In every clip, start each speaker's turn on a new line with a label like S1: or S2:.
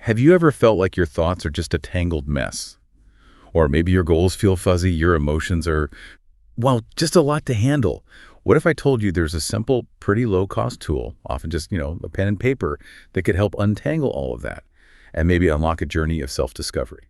S1: Have you ever felt like your thoughts are just a tangled mess? Or maybe your goals feel fuzzy, your emotions are, well, just a lot to handle. What if I told you there's a simple, pretty low-cost tool, often just, a pen and paper, that could help untangle all of that and maybe unlock a journey of self-discovery?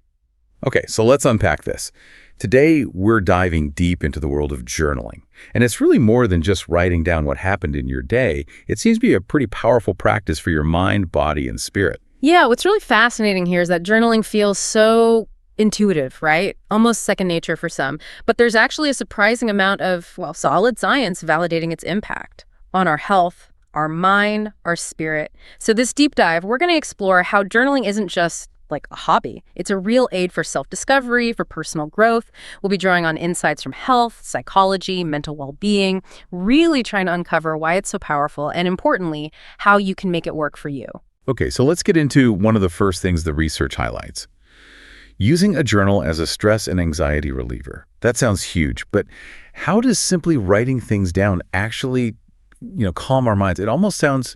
S1: Okay, so let's unpack this. Today, we're diving deep into the world of journaling. And it's really more than just writing down what happened in your day. It seems to be a pretty powerful practice for your mind, body, and spirit.
S2: Yeah, what's really fascinating here is that journaling feels so intuitive, right? Almost second nature for some. But there's actually a surprising amount of, solid science validating its impact on our health, our mind, our spirit. So this deep dive, we're going to explore how journaling isn't just like a hobby. It's a real aid for self-discovery, for personal growth. We'll be drawing on insights from health, psychology, mental well-being, really trying to uncover why it's so powerful and, importantly, how you can make it work for you.
S1: Okay, so let's get into one of the first things the research highlights. Using a journal as a stress and anxiety reliever. That sounds huge, but how does simply writing things down actually, calm our minds? It almost sounds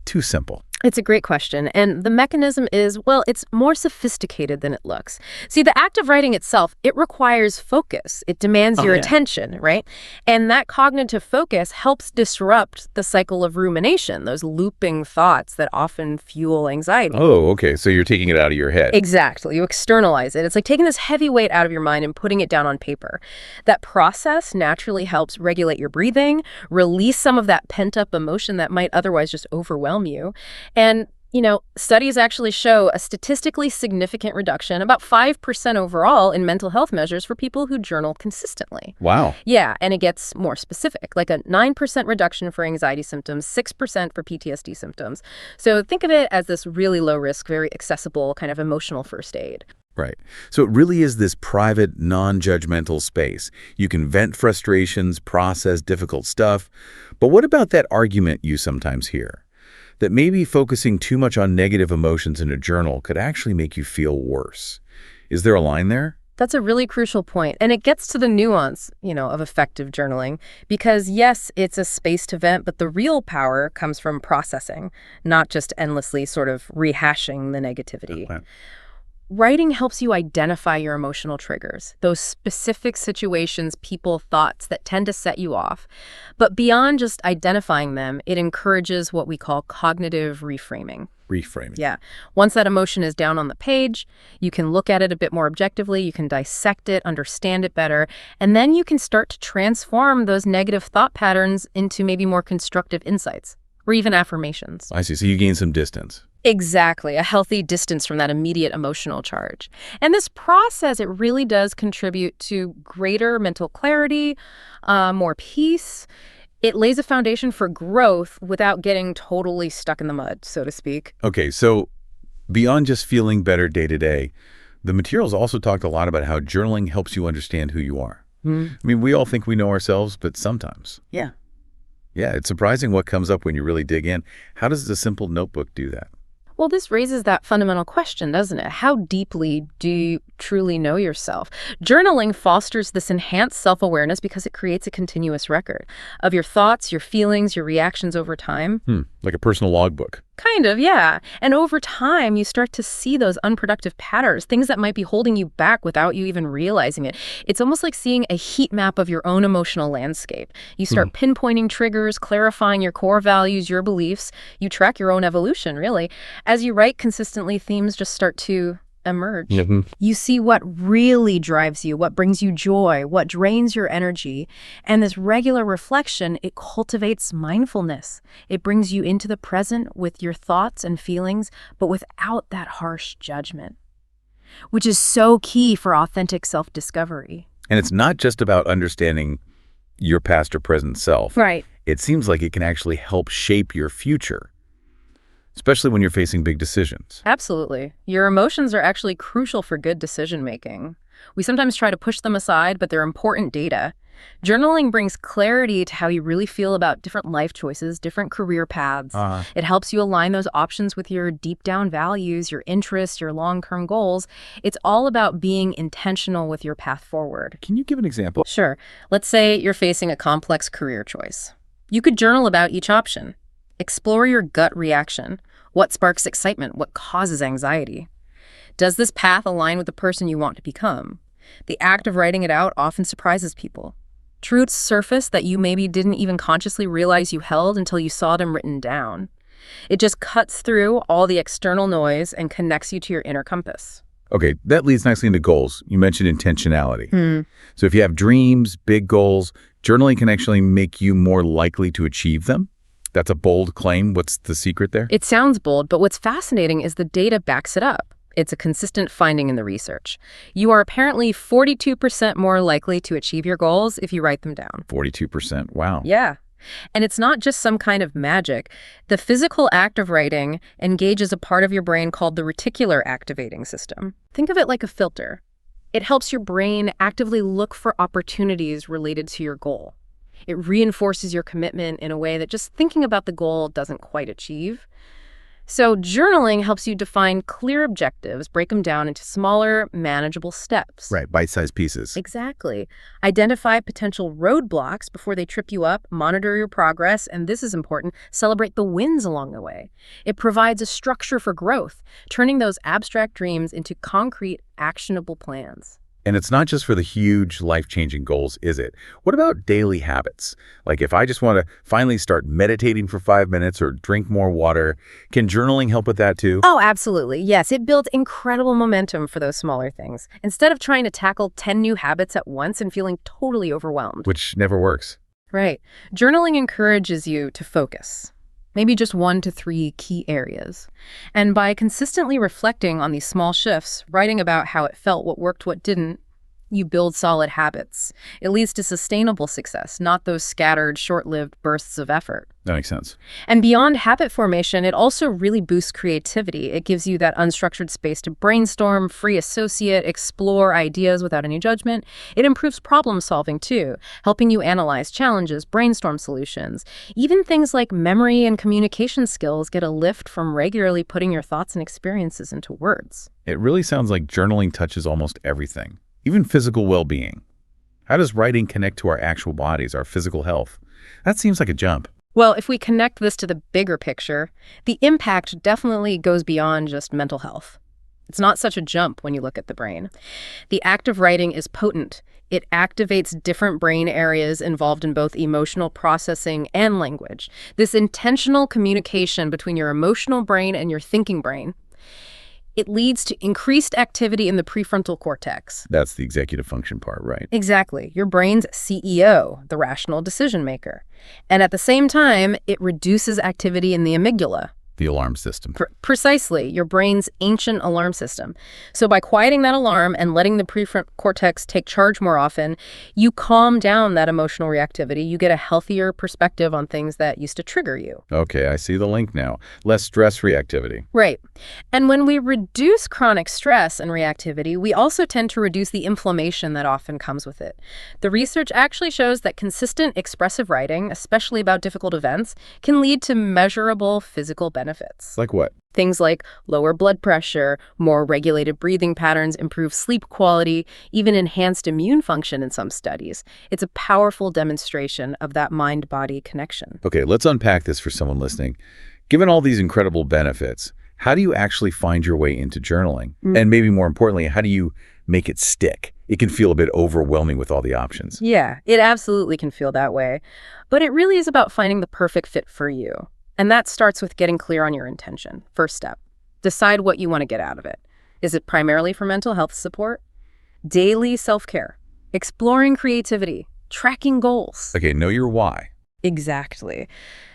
S1: too simple.
S2: It's a great question. And the mechanism is, it's more sophisticated than it looks. See, the act of writing itself, it requires focus. It demands your attention, right? And that cognitive focus helps disrupt the cycle of rumination, those looping thoughts that often fuel anxiety.
S1: Oh, okay. So you're taking it out of your head.
S2: Exactly. You externalize it. It's like taking this heavy weight out of your mind and putting it down on paper. That process naturally helps regulate your breathing, release some of that pent-up emotion that might otherwise just overwhelm you. And, studies actually show a statistically significant reduction, about 5% overall, in mental health measures for people who journal consistently.
S1: Wow.
S2: Yeah, and it gets more specific, like a 9% reduction for anxiety symptoms, 6% for PTSD symptoms. So think of it as this really low-risk, very accessible kind of emotional first aid.
S1: Right. So it really is this private, non-judgmental space. You can vent frustrations, process difficult stuff. But what about that argument you sometimes hear? That maybe focusing too much on negative emotions in a journal could actually make you feel worse. Is there a line there?
S2: That's a really crucial point, and it gets to the nuance, of effective journaling. Because yes, it's a space to vent, but the real power comes from processing, not just endlessly sort of rehashing the negativity.
S1: Okay.
S2: Writing helps you identify your emotional triggers, those specific situations, people, thoughts that tend to set you off. But beyond just identifying them, it encourages what we call cognitive reframing.
S1: Reframing.
S2: Yeah. Once that emotion is down on the page, you can look at it a bit more objectively, you can dissect it, understand it better, and then you can start to transform those negative thought patterns into maybe more constructive insights or even affirmations.
S1: I see. So you gain some distance.
S2: Exactly, a healthy distance from that immediate emotional charge. And this process, it really does contribute to greater mental clarity, more peace. It lays a foundation for growth without getting totally stuck in the mud, so to speak.
S1: Okay, so beyond just feeling better day to day, the materials also talked a lot about how journaling helps you understand who you are. I mean, we all think we know ourselves, but sometimes.
S2: Yeah.
S1: Yeah, it's surprising what comes up when you really dig in. How does a simple notebook do that?
S2: Well, this raises that fundamental question, doesn't it? How deeply do you truly know yourself? Journaling fosters this enhanced self-awareness because it creates a continuous record of your thoughts, your feelings, your reactions over time.
S1: Like a personal logbook.
S2: Kind of, yeah. And over time, you start to see those unproductive patterns, things that might be holding you back without you even realizing it. It's almost like seeing a heat map of your own emotional landscape. You start pinpointing triggers, clarifying your core values, your beliefs. You track your own evolution, really. As you write consistently, themes just start to emerge. You see what really drives you, what brings you joy, what drains your energy. And this regular reflection, it cultivates mindfulness. It brings you into the present with your thoughts and feelings, but without that harsh judgment, which is so key for authentic self-discovery.
S1: And it's not just about understanding your past or present self.
S2: Right.
S1: It seems like it can actually help shape your future, especially when you're facing big decisions.
S2: Absolutely. Your emotions are actually crucial for good decision-making. We sometimes try to push them aside, but they're important data. Journaling brings clarity to how you really feel about different life choices, different career paths. It helps you align those options with your deep down values, your interests, your long-term goals. It's all about being intentional with your path forward.
S1: Can you give an example?
S2: Sure. Let's say you're facing a complex career choice. You could journal about each option. Explore your gut reaction. What sparks excitement? What causes anxiety? Does this path align with the person you want to become? The act of writing it out often surprises people. Truths surface that you maybe didn't even consciously realize you held until you saw them written down. It just cuts through all the external noise and connects you to your inner compass.
S1: Okay, that leads nicely into goals. You mentioned intentionality. So if you have dreams, big goals, journaling can actually make you more likely to achieve them. That's a bold claim. What's the secret there?
S2: It sounds bold, but what's fascinating is the data backs it up. It's a consistent finding in the research. You are apparently 42% more likely to achieve your goals if you write them down.
S1: 42%. Wow.
S2: Yeah. And it's not just some kind of magic. The physical act of writing engages a part of your brain called the reticular activating system. Think of it like a filter. It helps your brain actively look for opportunities related to your goal. It reinforces your commitment in a way that just thinking about the goal doesn't quite achieve. So journaling helps you define clear objectives, break them down into smaller, manageable steps.
S1: Right, bite-sized pieces.
S2: Exactly. Identify potential roadblocks before they trip you up, monitor your progress, and this is important, celebrate the wins along the way. It provides a structure for growth, turning those abstract dreams into concrete, actionable plans.
S1: And it's not just for the huge, life-changing goals, is it? What about daily habits? Like if I just want to finally start meditating for 5 minutes or drink more water, can journaling help with that too?
S2: Oh, absolutely. Yes, it builds incredible momentum for those smaller things. Instead of trying to tackle 10 new habits at once and feeling totally overwhelmed.
S1: Which never works.
S2: Right. Journaling encourages you to focus. Maybe just 1 to 3 key areas. And by consistently reflecting on these small shifts, writing about how it felt, what worked, what didn't, you build solid habits. It leads to sustainable success, not those scattered, short-lived bursts of effort.
S1: That makes sense.
S2: And beyond habit formation, it also really boosts creativity. It gives you that unstructured space to brainstorm, free associate, explore ideas without any judgment. It improves problem solving too, helping you analyze challenges, brainstorm solutions. Even things like memory and communication skills get a lift from regularly putting your thoughts and experiences into words.
S1: It really sounds like journaling touches almost everything, even physical well-being. How does writing connect to our actual bodies, our physical health? That seems like a jump.
S2: Well, if we connect this to the bigger picture, the impact definitely goes beyond just mental health. It's not such a jump when you look at the brain. The act of writing is potent. It activates different brain areas involved in both emotional processing and language. This intentional communication between your emotional brain and your thinking brain, it leads to increased activity in the prefrontal cortex.
S1: That's the executive function part, right?
S2: Exactly. Your brain's CEO, the rational decision maker. And at the same time, it reduces activity in the amygdala.
S1: The alarm system.
S2: Precisely, your brain's ancient alarm system. So by quieting that alarm and letting the prefrontal cortex take charge more often, you calm down that emotional reactivity. You get a healthier perspective on things that used to trigger you.
S1: Okay, I see the link now. Less stress reactivity.
S2: Right. And when we reduce chronic stress and reactivity, we also tend to reduce the inflammation that often comes with it. The research actually shows that consistent expressive writing, especially about difficult events, can lead to measurable physical benefits.
S1: Like what?
S2: Things like lower blood pressure, more regulated breathing patterns, improved sleep quality, even enhanced immune function in some studies. It's a powerful demonstration of that mind-body connection.
S1: Okay, let's unpack this for someone listening. Given all these incredible benefits, how do you actually find your way into journaling? And maybe more importantly, how do you make it stick? It can feel a bit overwhelming with all the options.
S2: Yeah, it absolutely can feel that way. But it really is about finding the perfect fit for you. And that starts with getting clear on your intention. First step, decide what you want to get out of it. Is it primarily for mental health support? Daily self-care, exploring creativity, tracking goals.
S1: Okay, know your why.
S2: Exactly.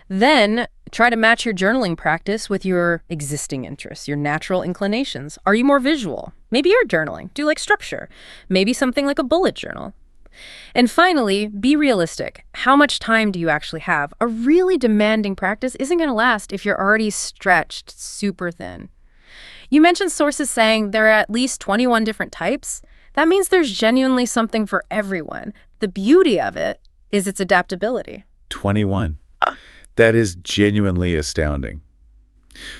S2: Then try to match your journaling practice with your existing interests, your natural inclinations. Are you more visual? Maybe you're journaling. Do you like structure? Maybe something like a bullet journal. And finally, be realistic. How much time do you actually have? A really demanding practice isn't going to last if you're already stretched super thin. You mentioned sources saying there are at least 21 different types. That means there's genuinely something for everyone. The beauty of it is its adaptability.
S1: 21. That is genuinely astounding.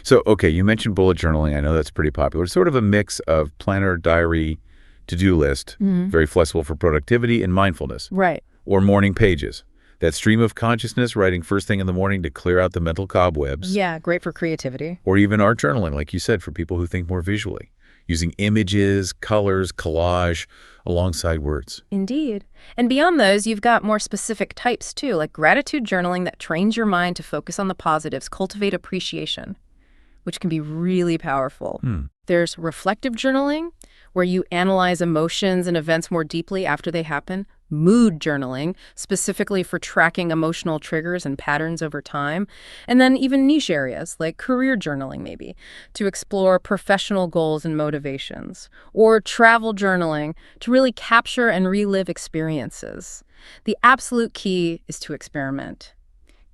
S1: So, okay, you mentioned bullet journaling. I know that's pretty popular. It's sort of a mix of planner, diary, to-do list, very flexible for productivity and mindfulness.
S2: Right.
S1: Or morning pages. That stream of consciousness, writing first thing in the morning to clear out the mental cobwebs.
S2: Yeah, great for creativity.
S1: Or even art journaling, like you said, for people who think more visually, using images, colors, collage, alongside words.
S2: Indeed. And beyond those, you've got more specific types too, like gratitude journaling that trains your mind to focus on the positives, cultivate appreciation, which can be really powerful. There's reflective journaling, where you analyze emotions and events more deeply after they happen. Mood journaling, specifically for tracking emotional triggers and patterns over time. And then even niche areas, like career journaling maybe, to explore professional goals and motivations. Or travel journaling, to really capture and relive experiences. The absolute key is to experiment.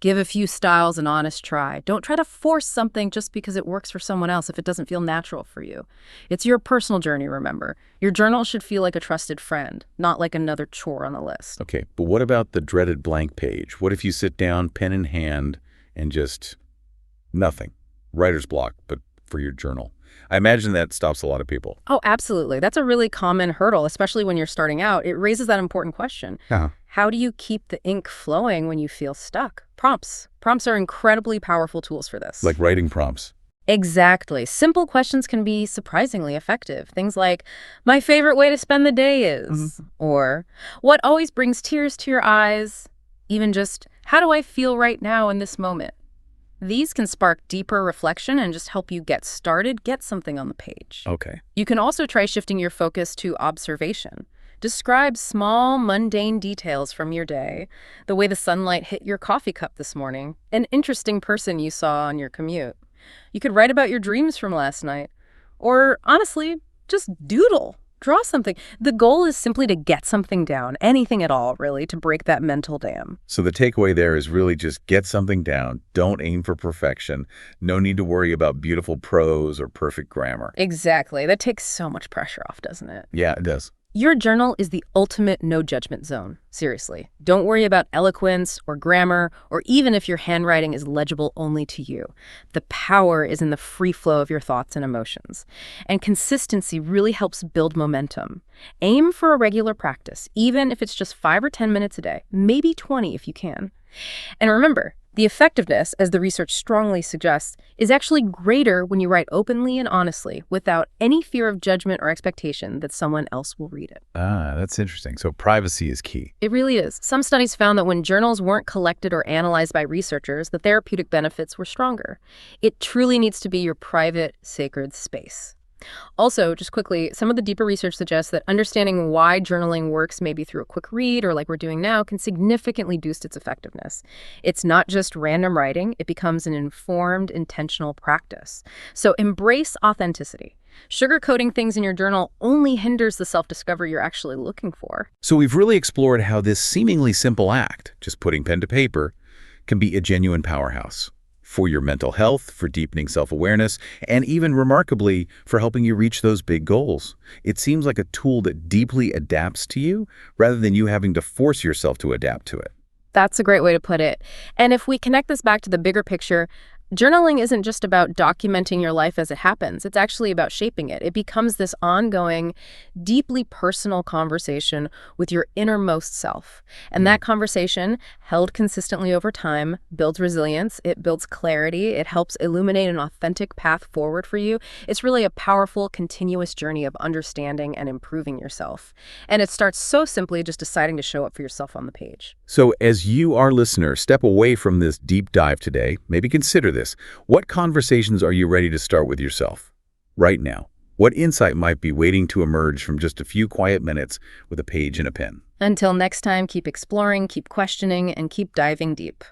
S2: Give a few styles an honest try. Don't try to force something just because it works for someone else if it doesn't feel natural for you. It's your personal journey, remember. Your journal should feel like a trusted friend, not like another chore on the list.
S1: Okay, but what about the dreaded blank page? What if you sit down, pen in hand, and just nothing? Writer's block, but for your journal. I imagine that stops a lot of people.
S2: Oh, absolutely. That's a really common hurdle, especially when you're starting out. It raises that important question.
S1: Yeah.
S2: How do you keep the ink flowing when you feel stuck? Prompts. Prompts are incredibly powerful tools for this.
S1: Like writing prompts.
S2: Exactly. Simple questions can be surprisingly effective. Things like, my favorite way to spend the day is, or what always brings tears to your eyes? Even just, how do I feel right now in this moment? These can spark deeper reflection and just help you get started, get something on the page.
S1: Okay.
S2: You can also try shifting your focus to observation. Describe small, mundane details from your day, the way the sunlight hit your coffee cup this morning, an interesting person you saw on your commute. You could write about your dreams from last night. Or, honestly, just doodle. Draw something. The goal is simply to get something down, anything at all, really, to break that mental dam.
S1: So the takeaway there is really just get something down. Don't aim for perfection. No need to worry about beautiful prose or perfect grammar.
S2: Exactly. That takes so much pressure off, doesn't it?
S1: Yeah, it does.
S2: Your journal is the ultimate no-judgment zone. Seriously. Don't worry about eloquence or grammar, or even if your handwriting is legible only to you. The power is in the free flow of your thoughts and emotions. And consistency really helps build momentum. Aim for a regular practice, even if it's just 5 or 10 minutes a day, maybe 20 if you can. And remember, the effectiveness, as the research strongly suggests, is actually greater when you write openly and honestly, without any fear of judgment or expectation that someone else will read it.
S1: Ah, that's interesting. So privacy is key.
S2: It really is. Some studies found that when journals weren't collected or analyzed by researchers, the therapeutic benefits were stronger. It truly needs to be your private, sacred space. Also, just quickly, some of the deeper research suggests that understanding why journaling works, maybe through a quick read or like we're doing now, can significantly boost its effectiveness. It's not just random writing, it becomes an informed, intentional practice. So embrace authenticity. Sugarcoating things in your journal only hinders the self-discovery you're actually looking for.
S1: So we've really explored how this seemingly simple act, just putting pen to paper, can be a genuine powerhouse. For your mental health, for deepening self-awareness, and even remarkably, for helping you reach those big goals. It seems like a tool that deeply adapts to you, rather than you having to force yourself to adapt to it.
S2: That's a great way to put it. And if we connect this back to the bigger picture, journaling isn't just about documenting your life as it happens. It's actually about shaping it. It becomes this ongoing, deeply personal conversation with your innermost self. And that conversation, held consistently over time, builds resilience, it builds clarity, it helps illuminate an authentic path forward for you. It's really a powerful, continuous journey of understanding and improving yourself. And it starts so simply just deciding to show up for yourself on the page.
S1: So as you, our listener, step away from this deep dive today, maybe consider this. What conversations are you ready to start with yourself right now? What insight might be waiting to emerge from just a few quiet minutes with a page and a pen?
S2: Until next time, keep exploring, keep questioning, and keep diving deep.